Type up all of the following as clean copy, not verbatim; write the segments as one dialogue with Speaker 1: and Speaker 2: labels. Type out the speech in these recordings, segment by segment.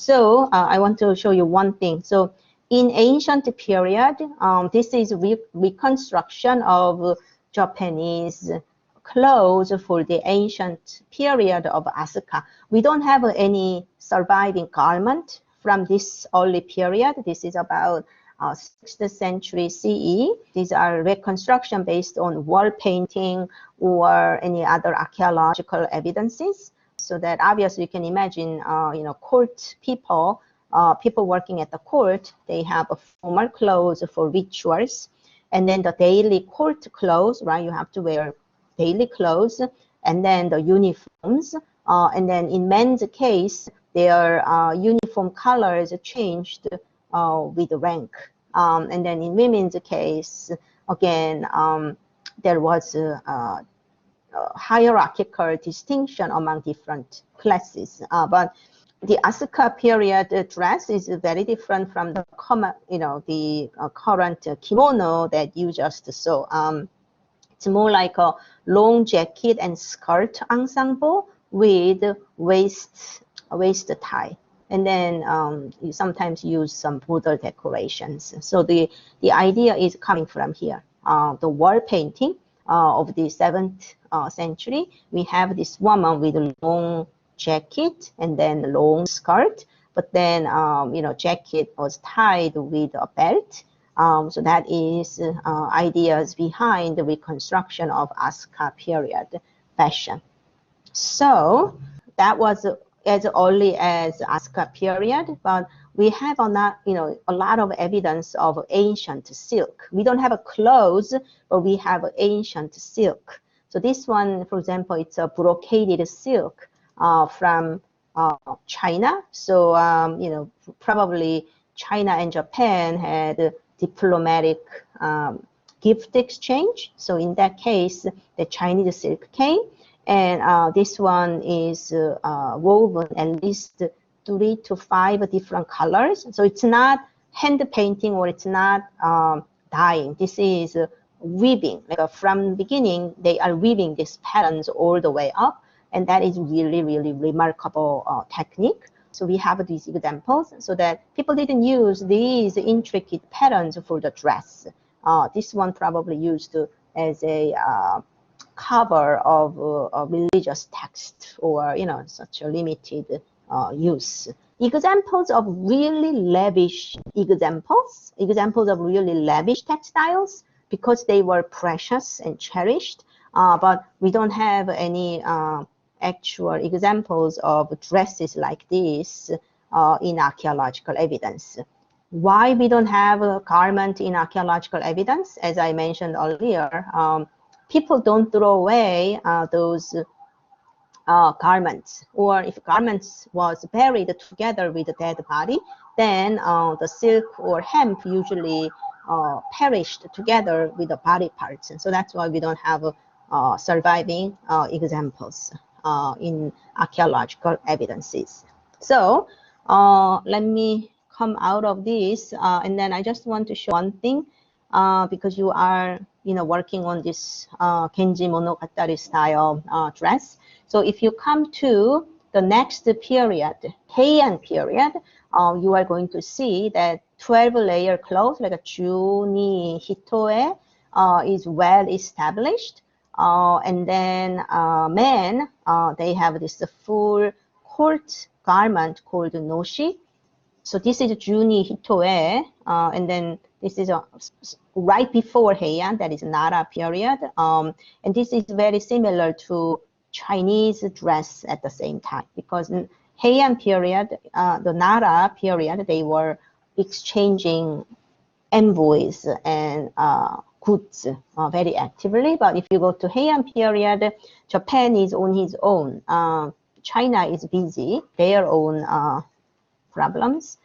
Speaker 1: So I want to show you one thing. So in ancient period, this is reconstruction of Japanese clothes for the ancient period of Asuka. We don't have any surviving garment from this early period. This is about 6th century CE. These are reconstruction based on wall painting or any other archaeological evidences. So that obviously you can imagine, court people, people working at the court, they have a formal clothes for rituals, and then the daily court clothes, right? You have to wear daily clothes, and then the uniforms, and then in men's case, their uniform colors changed with rank, and then in women's case, again, there was hierarchical distinction among different classes, but the Asuka period dress is very different from the common, the current kimono that you just saw. It's more like a long jacket and skirt ensemble with waist tie, and then you sometimes use some border decorations. So the idea is coming from here. The wall painting of the 7th century, we have this woman with a long jacket and then long skirt, but then jacket was tied with a belt. So that is ideas behind the reconstruction of Asuka period fashion. So that was as early as Asuka period, but we have a lot of evidence of ancient silk. We don't have a clothes, but we have ancient silk. So this one, for example, it's a brocaded silk from China. So probably China and Japan had diplomatic gift exchange. So in that case, the Chinese silk came, and this one is woven at least 3 to 5 different colors. So it's not hand painting or it's not dyeing. This is weaving. Like from the beginning, they are weaving these patterns all the way up, and that is really, really remarkable technique. So we have these examples so that people didn't use these intricate patterns for the dress. This one probably used as a cover of a religious text, or such a limited use. Examples of really lavish examples of really lavish textiles, because they were precious and cherished, but we don't have any actual examples of dresses like this in archaeological evidence. Why we don't have a garment in archaeological evidence? As I mentioned earlier, people don't throw away those garments, or if garments was buried together with the dead body, then the silk or hemp usually perished together with the body parts. And so that's why we don't have surviving examples in archaeological evidences. So let me come out of this, and then I just want to show one thing, because you are working on this Genji Monogatari style dress. So if you come to the next period, Heian period, you are going to see that 12-layer cloth like a Juni Hitoe is well established. And then men, they have this full court garment called noshi. So this is Juni Hitoe, and then this is right before Heian, that is Nara period. And this is very similar to Chinese dress at the same time, because in Heian period, the Nara period, they were exchanging envoys and goods very actively. But if you go to Heian period, Japan is on his own. China is busy, their own problems.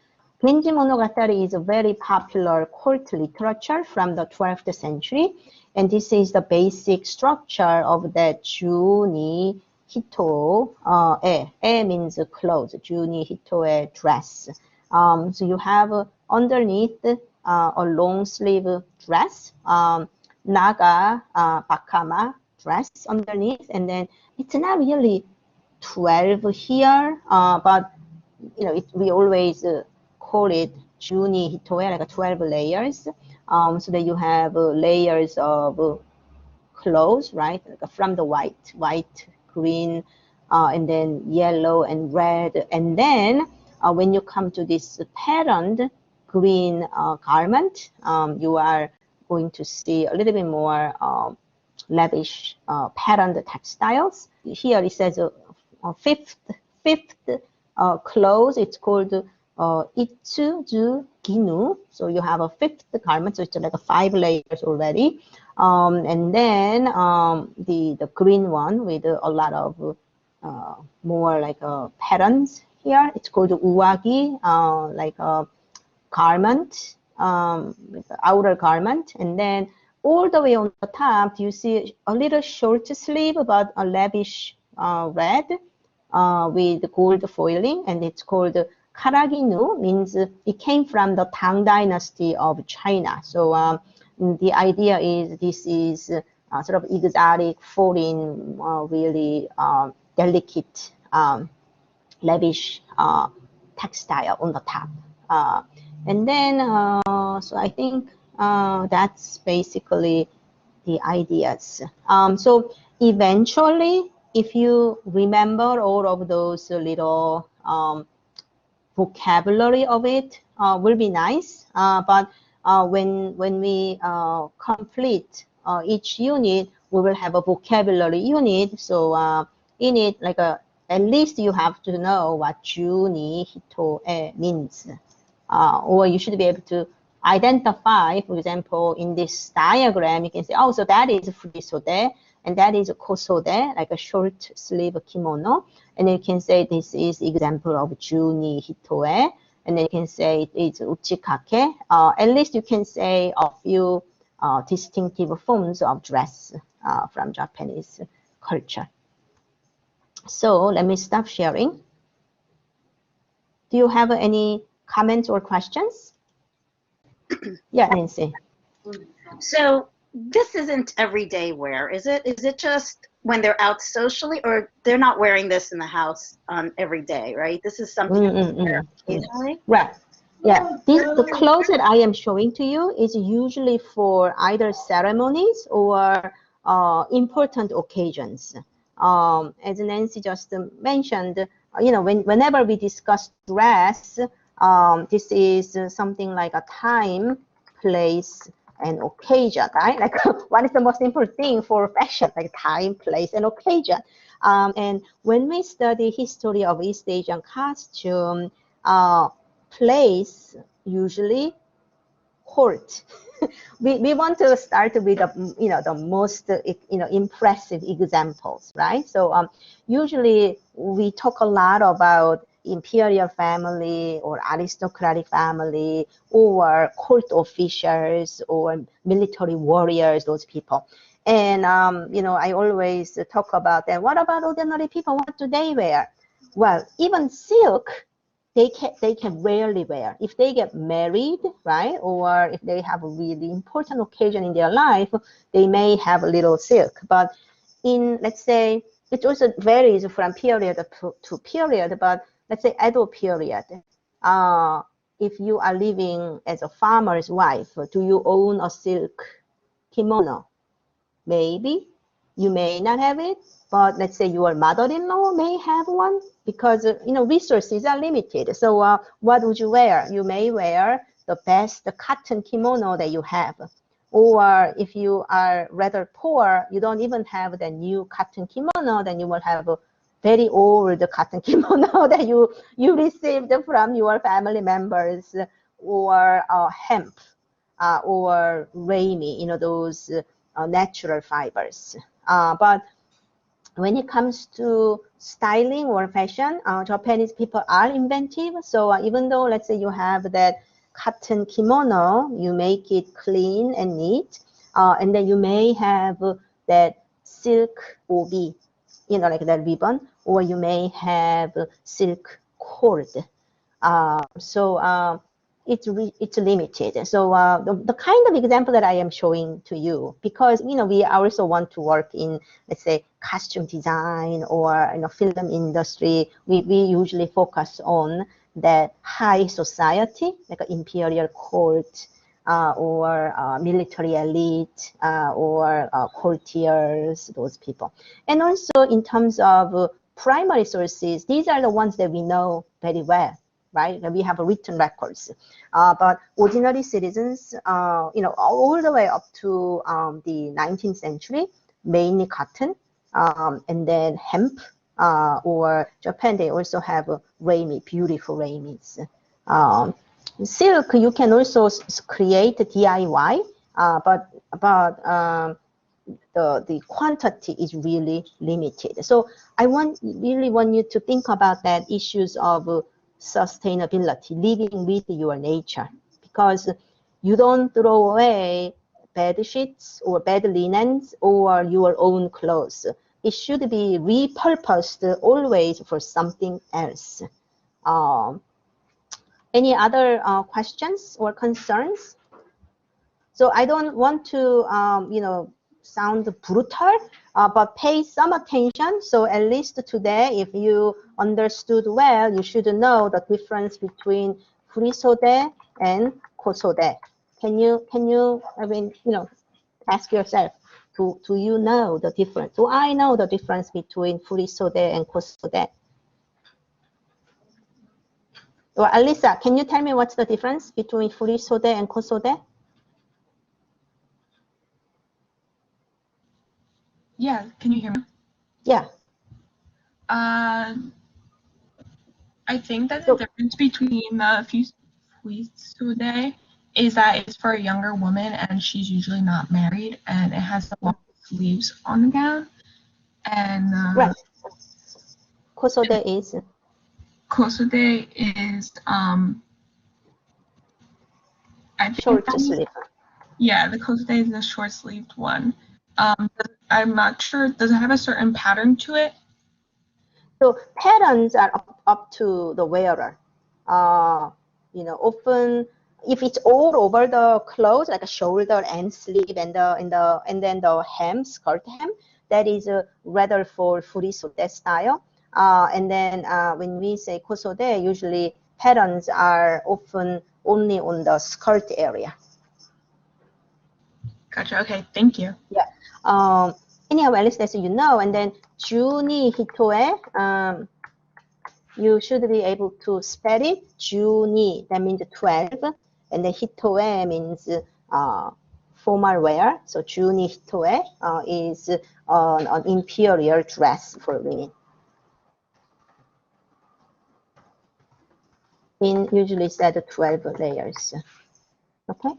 Speaker 1: Genji Monogatari is a very popular court literature from the 12th century. And this is the basic structure of the Juni Hito, e means clothes, Juni Hitoe dress. So you have underneath a long sleeve dress, Naga Bakama dress underneath, and then it's not really 12 here, but we always call it juni hitoe, like 12 layers, so that you have layers of clothes, right? Like from the white, green, and then yellow and red, and then when you come to this patterned green garment, you are going to see a little bit more lavish patterned textiles. Here it says fifth clothes. It's called itsuju ginu. So you have a fifth garment, so it's like 5 layers already. And then the green one with a lot of more like patterns here. It's called uwagi, like a garment, outer garment. And then all the way on the top, you see a little short sleeve, but a lavish red with gold foiling, and it's called karaginu, means it came from the Tang Dynasty of China. So the idea is this is sort of exotic, foreign, really delicate, lavish textile on the top. And then, so I think that's basically the ideas. So eventually, if you remember all of those little vocabulary of it, will be nice. But when we complete each unit, we will have a vocabulary unit. So in it, like at least you have to know what juni hitoe means. Or you should be able to identify, for example, in this diagram, you can say, oh, so that is furisode, and that is kosode, like a short sleeve kimono. And then you can say this is example of juni hitoe, and then you can say it's uchikake. At least you can say a few distinctive forms of dress from Japanese culture. So let me stop sharing. Do you have any comments or questions? Yeah, Nancy.
Speaker 2: So this isn't everyday wear, is it? Is it just when they're out socially, or they're not wearing this in the house every day, right? This is something occasionally?
Speaker 1: Right. Yeah, the clothes that I am showing to you is usually for either ceremonies or important occasions. As Nancy just mentioned, whenever we discuss dress, this is something like a time, place, and occasion, right? Like what is the most important thing for fashion? Like time, place, and occasion. And when we study history of East Asian costume, place usually court. we want to start with the most impressive examples, right? So usually we talk a lot about imperial family or aristocratic family or court officials or military warriors, those people. And I always talk about that. What about ordinary people? What do they wear? Well, even silk, they can rarely wear. If they get married, right, or if they have a really important occasion in their life, they may have a little silk. But in, let's say, it also varies from period to period, but let's say Edo period, if you are living as a farmer's wife, do you own a silk kimono? Maybe. You may not have it, but let's say your mother-in-law may have one, because resources are limited. So what would you wear? You may wear the best cotton kimono that you have. Or if you are rather poor, you don't even have the new cotton kimono, then you will have a very old cotton kimono that you received from your family members, or hemp, or rami, those natural fibers. But when it comes to styling or fashion, Japanese people are inventive. So even though, let's say, you have that cotton kimono, you make it clean and neat, and then you may have that silk obi, like that ribbon, or you may have silk cord. So it's limited. So the kind of example that I am showing to you, because we also want to work in, let's say, costume design or film industry, we usually focus on that high society, like an imperial court, or military elite, or courtiers, those people. And also in terms of primary sources, these are the ones that we know very well, right? We have written records. But ordinary citizens, all the way up to the 19th century, mainly cotton, and then hemp, or Japan, they also have reimi, beautiful reimis. Silk, you can also create DIY, but the quantity is really limited. So I really want you to think about that issues of sustainability, living with your nature, because you don't throw away bed sheets or bed linens or your own clothes. It should be repurposed always for something else. Any other questions or concerns? So I don't want to, sound brutal, but pay some attention. So at least today, if you understood well, you should know the difference between furisode and kosode. Can you, ask yourself, do you know the difference? Do I know the difference between furisode and kosode? Well, Alisa, can you tell me what's the difference between furisode and kosode?
Speaker 3: Yeah, can you hear me?
Speaker 1: Yeah.
Speaker 3: I think that the difference between the fuisude is that it's for a younger woman and she's usually not married, and it has the long sleeves on the gown. And
Speaker 1: right. Kosode is?
Speaker 3: Kosode is I think
Speaker 1: short sleeve.
Speaker 3: Yeah, the kosode is the short sleeved one. I'm not sure. Does it have a certain pattern to it?
Speaker 1: So patterns are up to the wearer. Often if it's all over the clothes, like a shoulder and sleeve and then the hem, skirt hem, that is rather for furisode style. And then when we say kosode, usually patterns are often only on the skirt area.
Speaker 3: Gotcha. Okay, thank you.
Speaker 1: Yeah. Anyhow, at least as you know, and then Juni Hitoe, you should be able to spell it. Juni, that means 12, and then Hitoe means formal wear. So Juni Hitoe is an imperial dress for women. Usually said 12 layers. Okay.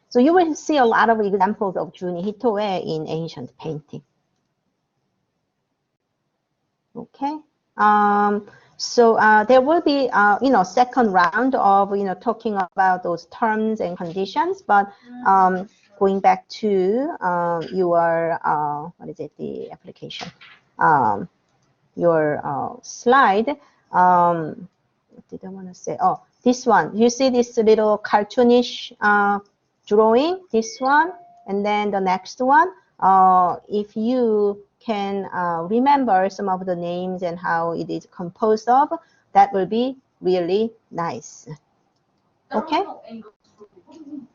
Speaker 1: So you will see a lot of examples of Juni Hitoe in ancient painting. Okay. So there will be, second round of, talking about those terms and conditions. But going back to your, the application, your slide. What did I want to say? Oh, this one. You see this little cartoonish drawing, this one, and then the next one. If you can remember some of the names and how it is composed of, that will be really nice. Okay?